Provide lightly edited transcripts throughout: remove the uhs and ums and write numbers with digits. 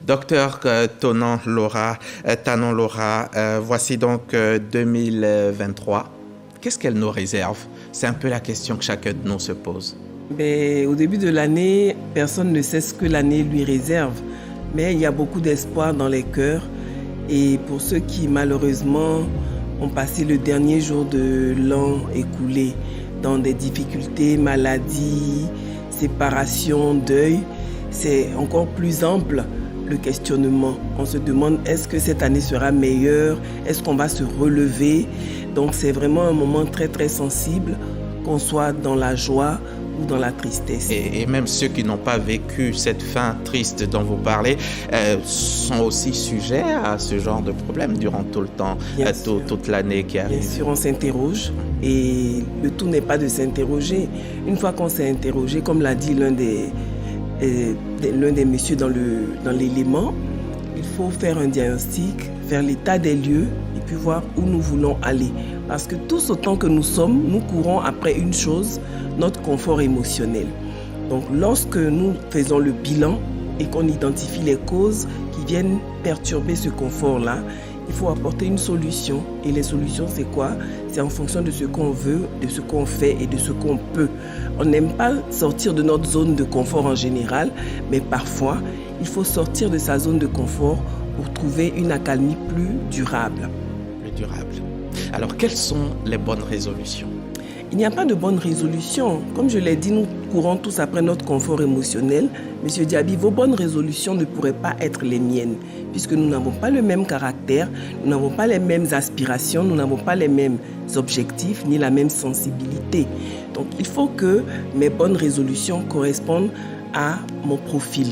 Docteur Tanon Laura, voici donc 2023. Qu'est-ce qu'elle nous réserve? C'est un peu la question que chacun de nous se pose. Au début de l'année, personne ne sait ce que l'année lui réserve, mais il y a beaucoup d'espoir dans les cœurs. Et pour ceux qui malheureusement ont passé le dernier jour de l'an écoulé dans des difficultés, maladies, séparations, deuil, c'est encore plus ample le questionnement. On se demande, est-ce que cette année sera meilleure? Est-ce qu'on va se relever? Donc c'est vraiment un moment très très sensible, qu'on soit dans la joie ou dans la tristesse. Et même ceux qui n'ont pas vécu cette fin triste dont vous parlez sont aussi sujets à ce genre de problème durant tout le temps, toute l'année qui arrive. Bien sûr, on s'interroge et le tout n'est pas de s'interroger. Une fois qu'on s'est interrogé, comme l'a dit l'un des messieurs dans l'élément, il faut faire un diagnostic, faire l'état des lieux et puis voir où nous voulons aller. Parce que tous autant que nous sommes, nous courons après une chose, notre confort émotionnel. Donc lorsque nous faisons le bilan et qu'on identifie les causes qui viennent perturber ce confort-là, il faut apporter une solution. Et les solutions, c'est quoi? C'est en fonction de ce qu'on veut, de ce qu'on fait et de ce qu'on peut. On n'aime pas sortir de notre zone de confort en général, mais parfois, il faut sortir de sa zone de confort pour trouver une accalmie plus durable. Plus durable. Alors, quelles sont les bonnes résolutions? Il n'y a pas de bonne résolution. Comme je l'ai dit, nous courons tous après notre confort émotionnel. Monsieur Diaby, vos bonnes résolutions ne pourraient pas être les miennes, puisque nous n'avons pas le même caractère, nous n'avons pas les mêmes aspirations, nous n'avons pas les mêmes objectifs, ni la même sensibilité. Donc, il faut que mes bonnes résolutions correspondent à mon profil.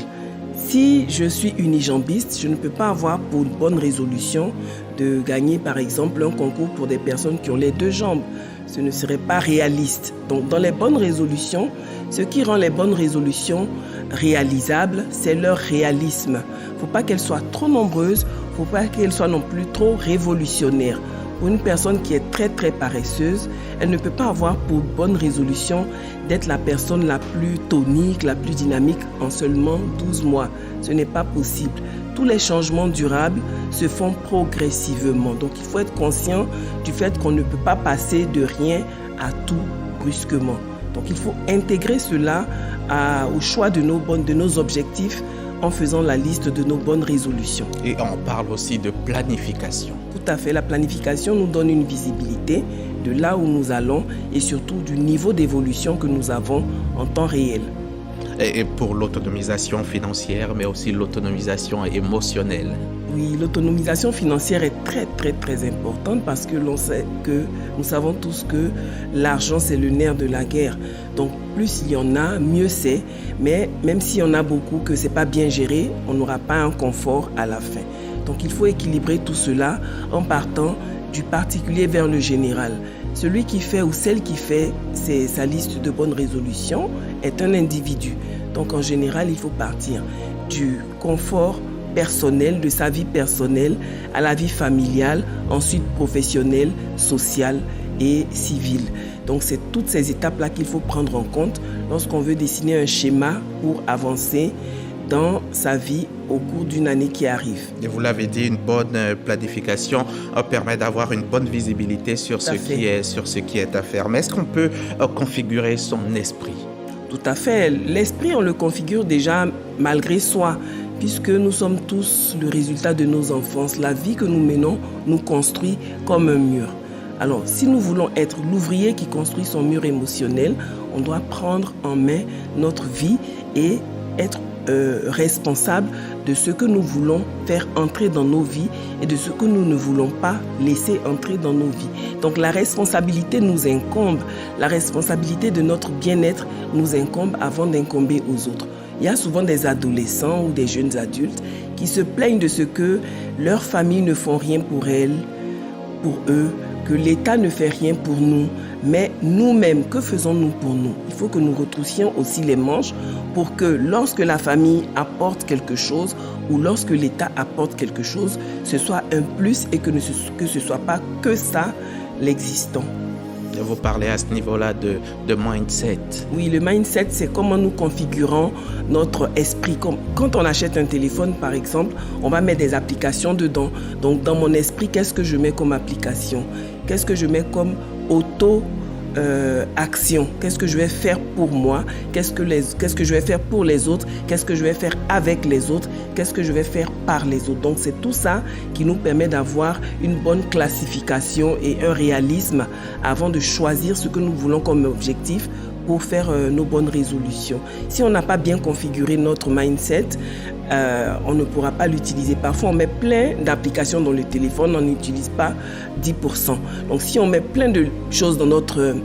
Si je suis unijambiste, je ne peux pas avoir pour une bonne résolution de gagner par exemple un concours pour des personnes qui ont les deux jambes. Ce ne serait pas réaliste. Donc dans les bonnes résolutions, ce qui rend les bonnes résolutions réalisables, c'est leur réalisme. Il ne faut pas qu'elles soient trop nombreuses, il ne faut pas qu'elles soient non plus trop révolutionnaires. Pour une personne qui est très très paresseuse, elle ne peut pas avoir pour bonne résolution d'être la personne la plus tonique, la plus dynamique en seulement 12 mois. Ce n'est pas possible. Tous les changements durables se font progressivement. Donc il faut être conscient du fait qu'on ne peut pas passer de rien à tout brusquement. Donc il faut intégrer cela au choix de nos objectifs en faisant la liste de nos bonnes résolutions. Et on parle aussi de planification. Tout à fait, la planification nous donne une visibilité de là où nous allons et surtout du niveau d'évolution que nous avons en temps réel. Et pour l'autonomisation financière, mais aussi l'autonomisation émotionnelle. Oui, l'autonomisation financière est très très très importante parce que nous savons tous que l'argent c'est le nerf de la guerre. Donc plus il y en a, mieux c'est. Mais même s'il y en a beaucoup que c'est pas bien géré, on n'aura pas un confort à la fin. Donc il faut équilibrer tout cela en partant du particulier vers le général. Celui qui fait ou celle qui fait sa liste de bonnes résolutions est un individu. Donc en général, il faut partir du confort personnel, de sa vie personnelle à la vie familiale, ensuite professionnelle, sociale et civile. Donc c'est toutes ces étapes-là qu'il faut prendre en compte lorsqu'on veut dessiner un schéma pour avancer dans sa vie au cours d'une année qui arrive. Et vous l'avez dit, une bonne planification permet d'avoir une bonne visibilité sur ce qui est à faire. Mais est-ce qu'on peut configurer son esprit? Tout à fait. L'esprit, on le configure déjà malgré soi, puisque nous sommes tous le résultat de nos enfances. La vie que nous menons nous construit comme un mur. Alors, si nous voulons être l'ouvrier qui construit son mur émotionnel, on doit prendre en main notre vie et être responsable de ce que nous voulons faire entrer dans nos vies et de ce que nous ne voulons pas laisser entrer dans nos vies. Donc la responsabilité nous incombe, la responsabilité de notre bien-être nous incombe avant d'incomber aux autres. Il y a souvent des adolescents ou des jeunes adultes qui se plaignent de ce que leurs familles ne font rien pour eux, que l'État ne fait rien pour nous. Mais nous-mêmes, que faisons-nous pour nous? Il faut que nous retroussions aussi les manches pour que lorsque la famille apporte quelque chose ou lorsque l'État apporte quelque chose, ce soit un plus et que ce ne soit pas que ça l'existant. Vous parlez à ce niveau-là de mindset. Oui, le mindset, c'est comment nous configurons notre esprit. Quand on achète un téléphone, par exemple, on va mettre des applications dedans. Donc, dans mon esprit, qu'est-ce que je mets comme application? Qu'est-ce que je mets comme action? Qu'est-ce que je vais faire pour moi? Qu'est-ce que je vais faire pour les autres? Qu'est-ce que je vais faire avec les autres? Qu'est-ce que je vais faire par les autres? Donc c'est tout ça qui nous permet d'avoir une bonne classification et un réalisme avant de choisir ce que nous voulons comme objectif pour faire nos bonnes résolutions. Si on n'a pas bien configuré notre mindset, on ne pourra pas l'utiliser. Parfois, on met plein d'applications dans le téléphone, on n'utilise pas 10%. Donc, si on met plein de choses dans notre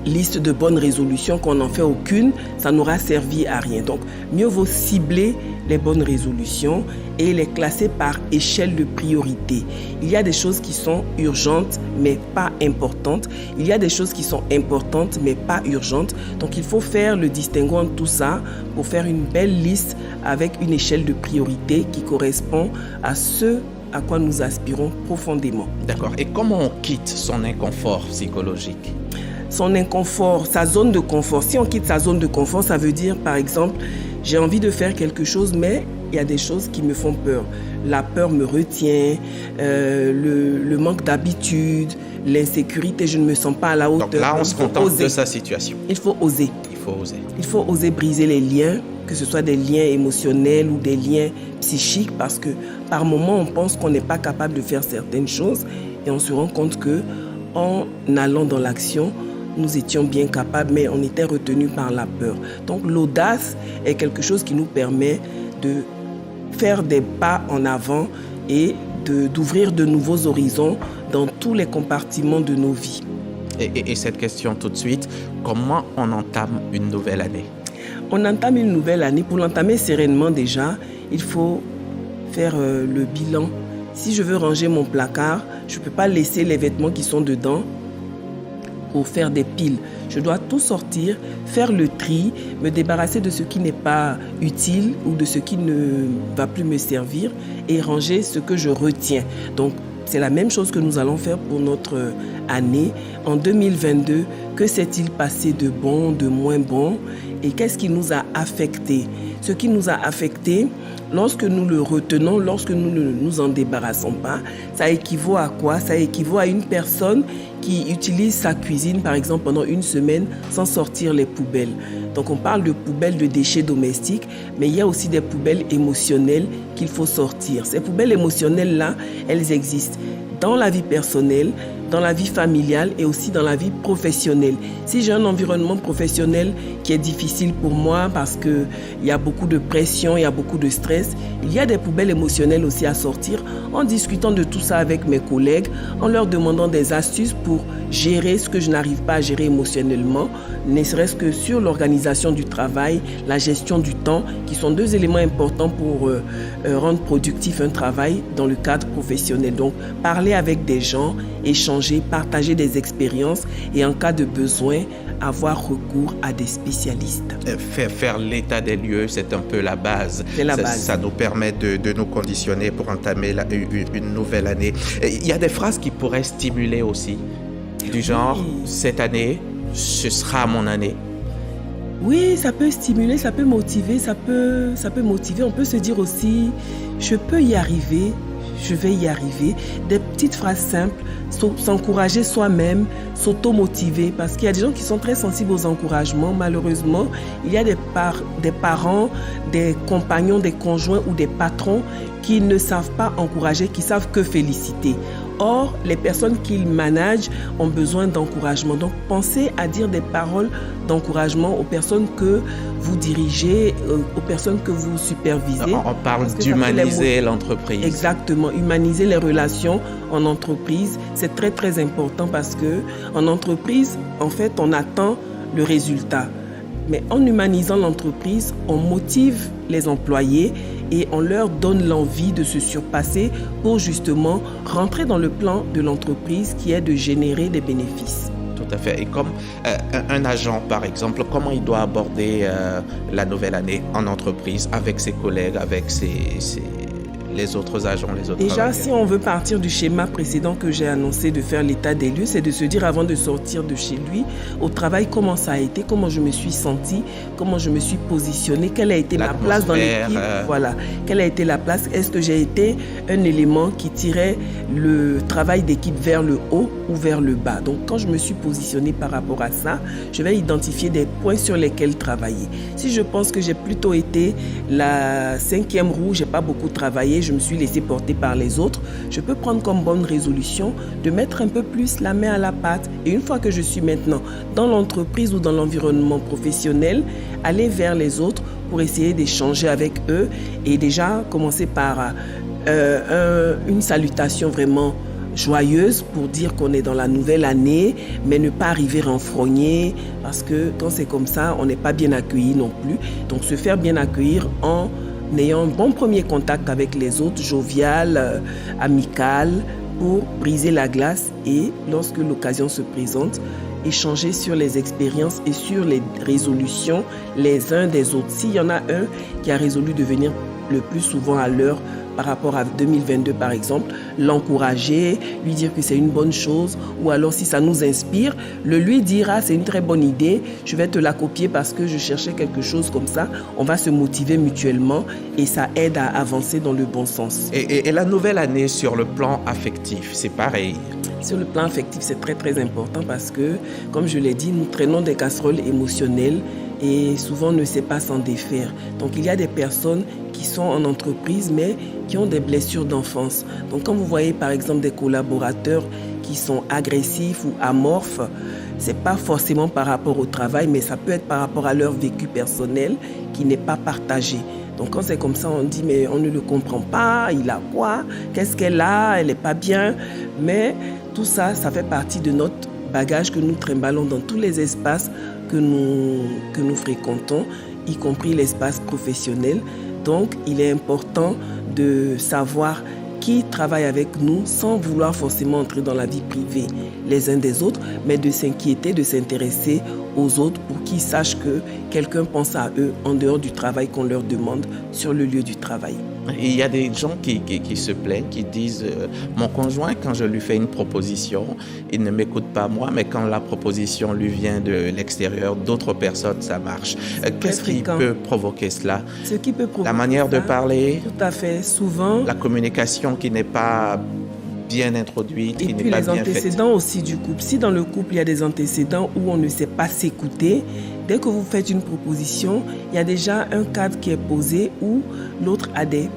liste de bonnes résolutions, qu'on n'en fait aucune, ça n'aura servi à rien. Donc, mieux vaut cibler les bonnes résolutions et les classer par échelle de priorité. Il y a des choses qui sont urgentes mais pas importantes. Il y a des choses qui sont importantes mais pas urgentes. Donc il faut faire le distinguo entre tout ça pour faire une belle liste avec une échelle de priorité qui correspond à ce à quoi nous aspirons profondément. D'accord. Et comment on quitte son inconfort psychologique? Son inconfort, sa zone de confort. Si on quitte sa zone de confort, ça veut dire, par exemple, j'ai envie de faire quelque chose, mais il y a des choses qui me font peur. La peur me retient, le manque d'habitude, l'insécurité, je ne me sens pas à la hauteur. Donc là, on se contente de sa situation. Il faut oser. Il faut oser. Il faut oser briser les liens, que ce soit des liens émotionnels ou des liens psychiques, parce que par moments, on pense qu'on n'est pas capable de faire certaines choses et on se rend compte que en allant dans l'action, nous étions bien capables, mais on était retenus par la peur. Donc l'audace est quelque chose qui nous permet de faire des pas en avant et d'ouvrir de nouveaux horizons dans tous les compartiments de nos vies. Et cette question tout de suite, comment on entame une nouvelle année? On entame une nouvelle année. Pour l'entamer sereinement déjà, il faut faire le bilan. Si je veux ranger mon placard, je ne peux pas laisser les vêtements qui sont dedans pour faire des piles. Je dois tout sortir, faire le tri, me débarrasser de ce qui n'est pas utile ou de ce qui ne va plus me servir et ranger ce que je retiens. Donc, c'est la même chose que nous allons faire pour notre année. En 2022, que s'est-il passé de bon, de moins bon et qu'est-ce qui nous a affectés? Ce qui nous a affectés, lorsque nous le retenons, lorsque nous ne nous en débarrassons pas, ça équivaut à quoi? Ça équivaut à une personne qui utilise sa cuisine, par exemple, pendant une semaine sans sortir les poubelles. Donc on parle de poubelles de déchets domestiques, mais il y a aussi des poubelles émotionnelles qu'il faut sortir. Ces poubelles émotionnelles-là, elles existent dans la vie personnelle, dans la vie familiale et aussi dans la vie professionnelle. Si j'ai un environnement professionnel qui est difficile pour moi parce qu'il y a beaucoup de pression, il y a beaucoup de stress, il y a des poubelles émotionnelles aussi à sortir en discutant de tout ça avec mes collègues, en leur demandant des astuces pour gérer ce que je n'arrive pas à gérer émotionnellement, ne serait-ce que sur l'organisation du travail, la gestion du temps, qui sont deux éléments importants pour rendre productif un travail dans le cadre professionnel. Donc, parler avec des gens, échanger, partager des expériences et en cas de besoin, avoir recours à des spécialistes. Faire l'état des lieux, c'est un peu la base. C'est la base. Ça nous permet de nous conditionner pour entamer une nouvelle année. Il y a des phrases qui pourraient stimuler aussi, du genre, cette année, ce sera mon année. Oui, ça peut stimuler, ça peut motiver, ça peut motiver. On peut se dire aussi, je peux y arriver, je vais y arriver. Des petites phrases simples, s'encourager soi-même, s'auto-motiver. Parce qu'il y a des gens qui sont très sensibles aux encouragements. Malheureusement, il y a des parents, des compagnons, des conjoints ou des patrons qui ne savent pas encourager, qui savent que féliciter. Or, les personnes qu'ils managent ont besoin d'encouragement. Donc, pensez à dire des paroles d'encouragement aux personnes que vous dirigez, aux personnes que vous supervisez. On parle d'humaniser l'entreprise. Exactement, humaniser les relations en entreprise, c'est très très important parce que en entreprise, en fait, on attend le résultat. Mais en humanisant l'entreprise, on motive les employés et on leur donne l'envie de se surpasser pour justement rentrer dans le plan de l'entreprise qui est de générer des bénéfices. Tout à fait. Et comme un agent, par exemple, comment il doit aborder la nouvelle année en entreprise avec ses collègues, avec les autres agents, les autres Déjà, travailleurs? si on veut partir du schéma précédent que j'ai annoncé de faire l'état des lieux, c'est de se dire avant de sortir de chez lui, au travail, comment ça a été, comment je me suis sentie, comment je me suis positionnée, quelle a été ma place dans l'équipe, voilà, quelle a été la place, est-ce que j'ai été un élément qui tirait le travail d'équipe vers le haut ou vers le bas. Donc, quand je me suis positionnée par rapport à ça, je vais identifier des points sur lesquels travailler. Si je pense que j'ai plutôt été la 5e roue, j'ai pas beaucoup travaillé, je me suis laissé porter par les autres, je peux prendre comme bonne résolution de mettre un peu plus la main à la pâte. Et une fois que je suis maintenant dans l'entreprise ou dans l'environnement professionnel, aller vers les autres pour essayer d'échanger avec eux et déjà commencer par une salutation vraiment joyeuse pour dire qu'on est dans la nouvelle année, mais ne pas arriver renfrogné parce que quand c'est comme ça, on n'est pas bien accueilli non plus. Donc se faire bien accueillir en ayant un bon premier contact avec les autres, jovial, amical, pour briser la glace et lorsque l'occasion se présente, échanger sur les expériences et sur les résolutions les uns des autres. S'il y en a un qui a résolu de venir le plus souvent à l'heure par rapport à 2022 par exemple, l'encourager, lui dire que c'est une bonne chose, ou alors si ça nous inspire, le lui dire c'est une très bonne idée, je vais te la copier parce que je cherchais quelque chose comme ça, on va se motiver mutuellement et ça aide à avancer dans le bon sens. Et la nouvelle année sur le plan affectif, c'est pareil? Sur le plan affectif, c'est très très important parce que, comme je l'ai dit, nous traînons des casseroles émotionnelles et souvent on ne sait pas s'en défaire. Donc il y a des personnes qui sont en entreprise mais qui ont des blessures d'enfance. Donc quand vous voyez par exemple des collaborateurs qui sont agressifs ou amorphes, c'est pas forcément par rapport au travail, mais ça peut être par rapport à leur vécu personnel qui n'est pas partagé. Donc quand c'est comme ça, on dit mais on ne le comprend pas, il a quoi, qu'est-ce qu'elle a, elle n'est pas bien. Mais tout ça, ça fait partie de notre bagage que nous trimballons dans tous les espaces que nous fréquentons, y compris l'espace professionnel. Donc il est important de savoir qui travaille avec nous sans vouloir forcément entrer dans la vie privée les uns des autres, mais de s'inquiéter, de s'intéresser aux autres pour qu'ils sachent que quelqu'un pense à eux en dehors du travail qu'on leur demande sur le lieu du travail. Il y a des gens qui se plaignent, qui disent mon conjoint, quand je lui fais une proposition, il ne m'écoute pas moi, mais quand la proposition lui vient de l'extérieur, d'autres personnes, ça marche. Qu'est-ce qui peut provoquer cela? Ce qui peut provoquer la manière de parler? Tout à fait. Souvent. La communication qui n'est pas bien introduite, qui n'est pas bien faite. Et puis les antécédents aussi du couple. Si dans le couple, il y a des antécédents où on ne sait pas s'écouter, dès que vous faites une proposition, il y a déjà un cadre qui est posé où l'autre a des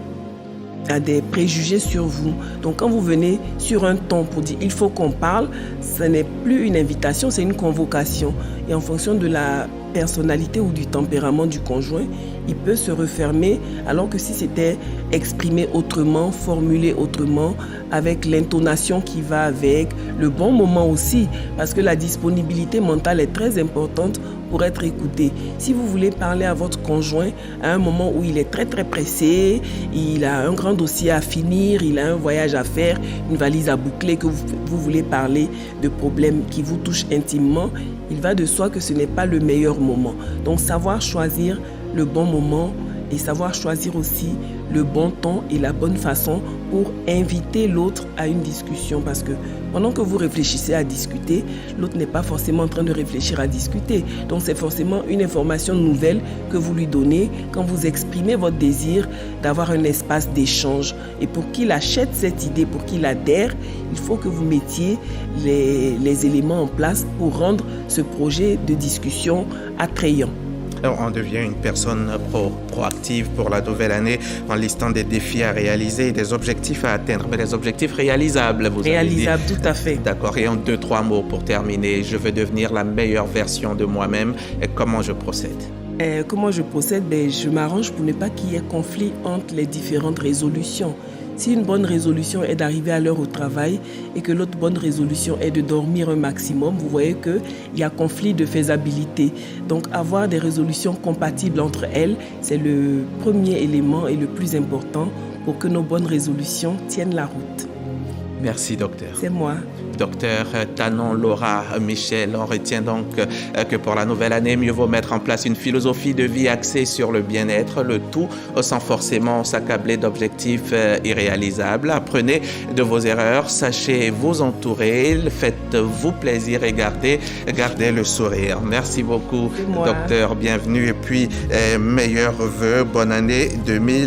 préjugés sur vous. Donc quand vous venez sur un ton pour dire il faut qu'on parle, ce n'est plus une invitation, c'est une convocation. Et en fonction de la personnalité ou du tempérament du conjoint, il peut se refermer, alors que si c'était exprimé autrement, formulé autrement, avec l'intonation qui va avec, le bon moment aussi, parce que la disponibilité mentale est très importante pour être écouté. Si vous voulez parler à votre conjoint à un moment où il est très très pressé, il a un grand dossier à finir, il a un voyage à faire, une valise à boucler, que vous voulez parler de problèmes qui vous touchent intimement, il va de soi que ce n'est pas le meilleur moment. Donc savoir choisir le bon moment et savoir choisir aussi le bon ton et la bonne façon pour inviter l'autre à une discussion. Parce que pendant que vous réfléchissez à discuter, l'autre n'est pas forcément en train de réfléchir à discuter. Donc c'est forcément une information nouvelle que vous lui donnez quand vous exprimez votre désir d'avoir un espace d'échange. Et pour qu'il achète cette idée, pour qu'il adhère, il faut que vous mettiez les éléments en place pour rendre ce projet de discussion attrayant. Alors, on devient une personne proactive pour la nouvelle année en listant des défis à réaliser et des objectifs à atteindre. Mais des objectifs réalisables, vous avez dit. Réalisables, tout à fait. D'accord. Et en 2-3 mots pour terminer, je veux devenir la meilleure version de moi-même. Et comment je procède? Comment je procède? Je m'arrange pour ne pas qu'il y ait conflit entre les différentes résolutions. Si une bonne résolution est d'arriver à l'heure au travail et que l'autre bonne résolution est de dormir un maximum, vous voyez qu'il y a conflit de faisabilité. Donc avoir des résolutions compatibles entre elles, c'est le premier élément et le plus important pour que nos bonnes résolutions tiennent la route. Merci, docteur. C'est moi. Docteur Tanon Laura Michel, on retient donc que pour la nouvelle année, mieux vaut mettre en place une philosophie de vie axée sur le bien-être, le tout sans forcément s'accabler d'objectifs irréalisables. Apprenez de vos erreurs, sachez vous entourer, faites-vous plaisir et gardez le sourire. Merci beaucoup, docteur. Bienvenue et puis meilleurs vœux. Bonne année 2020.